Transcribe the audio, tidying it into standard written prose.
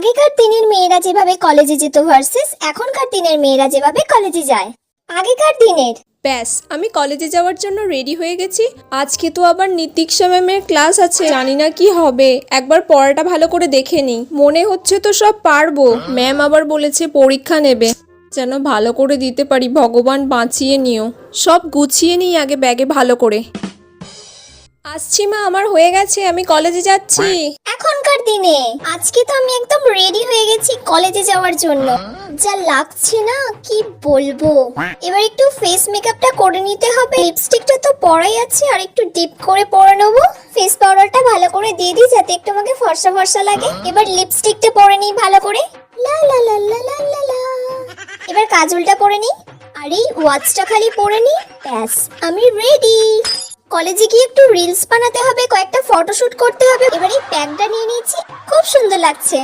আগেকার দিনের মেয়েরা যেভাবে কলেজে যেত ভার্সেস এখনকার দিনের মেয়েরা যেভাবে কলেজে যায়। আগেকার দিনের ব্যাস আমি কলেজে যাওয়ার জন্য রেডি হয়ে গেছি। আজকে তো আবার নীতিক্ষা ম্যামের ক্লাস আছে, জানি না কি হবে। একবার পড়াটা ভালো করে দেখে নিই, মনে হচ্ছে তো সব পারবো। ম্যাম আবার বলেছে পরীক্ষা নেবে, যেন ভালো করে দিতে পারি, ভগবান বাঁচিয়ে নিও। সব গুছিয়ে নিই আগে ব্যাগে ভালো করে। আসছি মা, আমার হয়ে গেছে, আমি কলেজে যাচ্ছি। এখনকার দিনে আজকে তো আমি একদম রেডি হয়ে গেছি কলেজে যাওয়ার জন্য। যা লাগছে না কি বলবো। এবার একটু ফেস মেকআপটা করে নিতে হবে। লিপস্টিকটা তো পরাই আছে, আর একটু ডিপ করে পরে নেবো। ফেস পাউডারটা ভালো করে দিয়ে দিই যাতে একটু আমাকে ফর্সা ফর্সা লাগে। এবার লিপস্টিকটা পরে নিই ভালো করে। লা লা লা লা লা লা লা। এবার কাজলটা পরে নিই, আর এই ওয়াচটা খালি পরে নিই। ব্যাস আমি রেডি। কলেজে গিয়ে একটু রিলস বানাতে হবে, কয়েকটা ফটোশুট করতে হবে। এবার এই প্যাকটা নিয়ে নিয়েছি, খুব সুন্দর লাগছে।